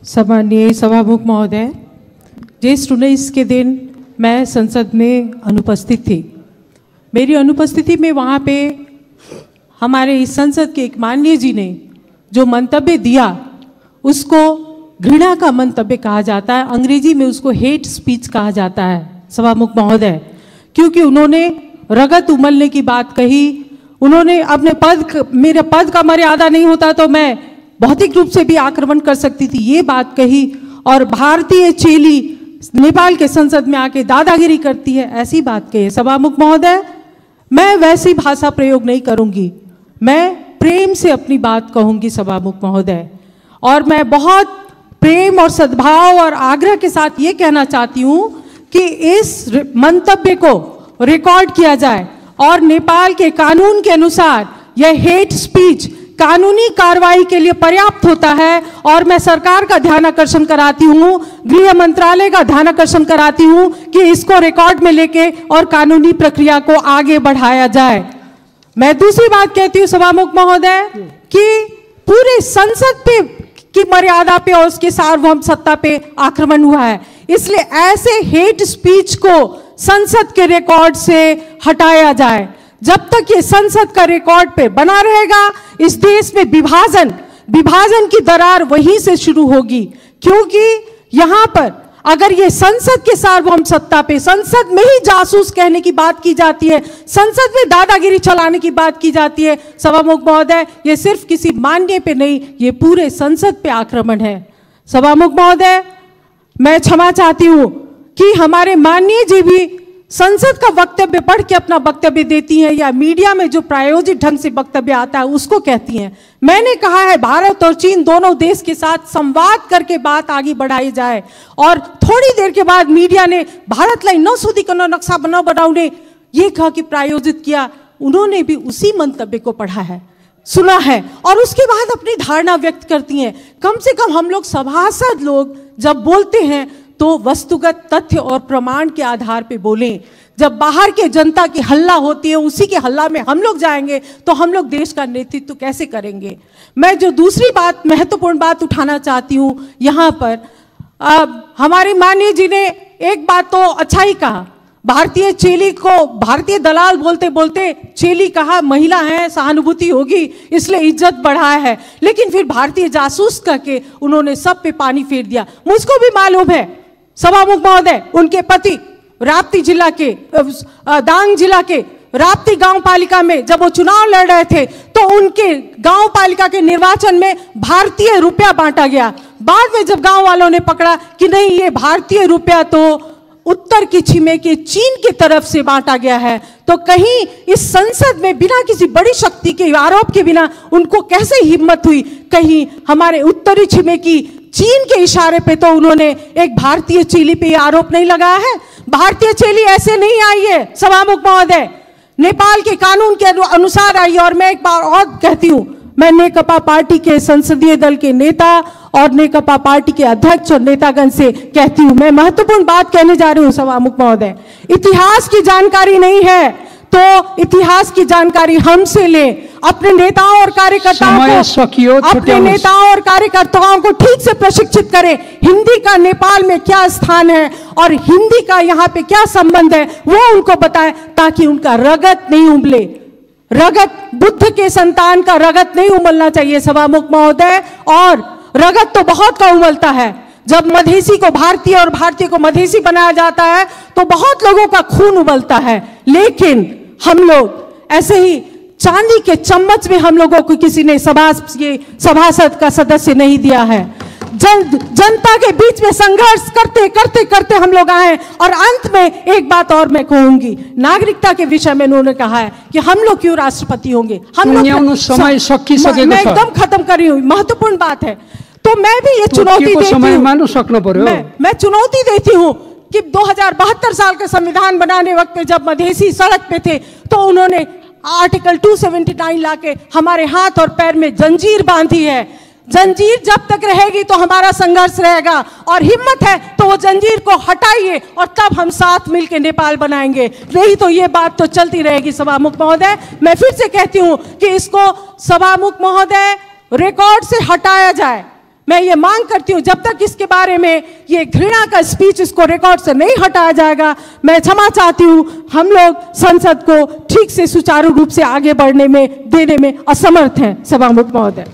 सम्माननीय सभामुख महोदय, ज्येष्ठ 19 के दिन मैं संसद में अनुपस्थित थी। मेरी अनुपस्थिति में वहाँ पे हमारे इस संसद के एक माननीय जी ने जो मंतव्य दिया उसको घृणा का मंतव्य कहा जाता है, अंग्रेजी में उसको हेट स्पीच कहा जाता है सभामुख महोदय, क्योंकि उन्होंने रगत उमलने की बात कही। उन्होंने अपने मेरे पद का मर्यादा नहीं होता तो मैं भौतिक रूप से भी आक्रमण कर सकती थी, ये बात कही। और भारतीय चेली नेपाल के संसद में आके दादागिरी करती है, ऐसी बात कही। सभामुख महोदय, मैं वैसी भाषा प्रयोग नहीं करूंगी, मैं प्रेम से अपनी बात कहूंगी सभामुख महोदय। और मैं बहुत प्रेम और सद्भाव और आग्रह के साथ ये कहना चाहती हूँ कि इस मंतव्य को रिकॉर्ड किया जाए और नेपाल के कानून के अनुसार यह हेट स्पीच कानूनी कार्रवाई के लिए पर्याप्त होता है। और मैं सरकार का ध्यान आकर्षण कराती हूँ, गृह मंत्रालय का ध्यान आकर्षण कराती हूँ कि इसको रिकॉर्ड में लेके और कानूनी प्रक्रिया को आगे बढ़ाया जाए। मैं दूसरी बात कहती हूँ सभामुख महोदय कि पूरे संसद पे की मर्यादा पे और उसके सार्वभौम सत्ता पे आक्रमण हुआ है, इसलिए ऐसे हेट स्पीच को संसद के रिकॉर्ड से हटाया जाए। जब तक ये संसद का रिकॉर्ड पे बना रहेगा, इस देश में विभाजन की दरार वहीं से शुरू होगी। क्योंकि यहां पर अगर ये संसद के सार्वभौम सत्ता पे संसद में ही जासूस कहने की बात की जाती है, संसद में दादागिरी चलाने की बात की जाती है, सभामुख महोदय, ये सिर्फ किसी माननीय पे नहीं, ये पूरे संसद पे आक्रमण है। सभामुख महोदय, मैं क्षमा चाहती हूं कि हमारे माननीय जी भी संसद का वक्तव्य पढ़ के अपना वक्तव्य देती हैं या मीडिया में जो प्रायोजित ढंग से वक्तव्य आता है उसको कहती हैं। मैंने कहा है भारत और चीन दोनों देश के साथ संवाद करके बात आगे बढ़ाई जाए। और थोड़ी देर के बाद मीडिया ने भारतलाई नसुधिकन नक्शा बनाउने ये कहा कि प्रायोजित किया। उन्होंने भी उसी मंतव्य को पढ़ा है, सुना है और उसके बाद अपनी धारणा व्यक्त करती हैं। कम से कम हम लोग सभासद लोग जब बोलते हैं तो वस्तुगत तथ्य और प्रमाण के आधार पे बोलें। जब बाहर के जनता की हल्ला होती है, उसी के हल्ला में हम लोग जाएंगे तो हम लोग देश का नेतृत्व कैसे करेंगे। मैं जो दूसरी बात, महत्वपूर्ण बात उठाना चाहती हूँ यहाँ पर, हमारे माननीय जी ने एक बात तो अच्छा ही कहा, भारतीय चेली को भारतीय दलाल बोलते बोलते चेली कहा, महिला है सहानुभूति होगी इसलिए इज्जत बढ़ाया है, लेकिन फिर भारतीय जासूस करके उन्होंने सब पे पानी फेर दिया। मुझको भी मालूम है सभामुख महोदय, उनके पति राप्ती जिला के दांग जिला के राप्ती गांव पालिका में जब वो चुनाव लड़ रहे थे तो उनके गांव पालिका के निर्वाचन में भारतीय रुपया बांटा गया। बाद में जब गांव वालों ने पकड़ा कि नहीं, ये भारतीय रुपया तो उत्तर की छिमेकी चीन की तरफ से बांटा गया है, तो कहीं इस संसद में बिना किसी बड़ी शक्ति के आरोप के बिना उनको कैसे हिम्मत हुई, कहीं हमारे उत्तरी छिमेकी चीन के इशारे पे तो उन्होंने एक भारतीय चेली पे आरोप नहीं लगाया है। भारतीय चेली ऐसे नहीं आई है सभामुख महोदय, नेपाल के कानून के अनुसार आई है। और मैं एक बार और कहती हूँ, मैं नेकपा पार्टी के संसदीय दल के नेता और नेकपा पार्टी के अध्यक्ष और नेतागण से कहती हूँ, मैं महत्वपूर्ण बात कहने जा रही हूँ सभामुख महोदय। इतिहास की जानकारी नहीं है तो इतिहास की जानकारी हमसे ले, अपने नेताओं और कार्यकर्ताओं को ठीक से प्रशिक्षित करें। हिंदी का नेपाल में क्या स्थान है और हिंदी का यहाँ पे क्या संबंध है वो उनको बताएं, ताकि उनका रगत नहीं उमले। रगत, बुद्ध के संतान का रगत नहीं उमलना चाहिए सभामुख महोदय। और रगत तो बहुत का उमलता है, जब मधेसी को भारतीय और भारतीय को मधेसी बनाया जाता है तो बहुत लोगों का खून उबलता है, लेकिन हम लोग ऐसे ही चांदी के चम्मच में हम लोगों को किसी ने सभासद का सदस्य नहीं दिया है। जनता के बीच में संघर्ष करते करते करते हम लोग आए। और अंत में एक बात और मैं कहूंगी, नागरिकता के विषय में उन्होंने कहा है कि हम लोग क्यों राष्ट्रपति होंगे, हम लोग समय मैं एकदम खत्म कर रही हूँ, महत्वपूर्ण बात है। तो मैं भी ये चुनौती देती हूँ, मैं चुनौती देती हूँ कि 2072 साल का संविधान बनाने वक्त में जब मधेसी सड़क पे थे तो उन्होंने आर्टिकल 279 लाके हमारे हाथ और पैर में जंजीर बांधी है। जंजीर जब तक रहेगी तो हमारा संघर्ष रहेगा, और हिम्मत है तो वो जंजीर को हटाइए और तब हम साथ मिलकर नेपाल बनाएंगे, नहीं तो ये बात तो चलती रहेगी सभामुख महोदय। मैं फिर से कहती हूँ कि इसको सभामुख महोदय रिकॉर्ड से हटाया जाए। मैं ये मांग करती हूँ जब तक इसके बारे में ये घृणा का स्पीच इसको रिकॉर्ड से नहीं हटाया जाएगा, मैं क्षमा चाहती हूँ। हम लोग संसद को ठीक से सुचारू रूप से आगे बढ़ने में देने में असमर्थ हैं। सभामुख महोदय।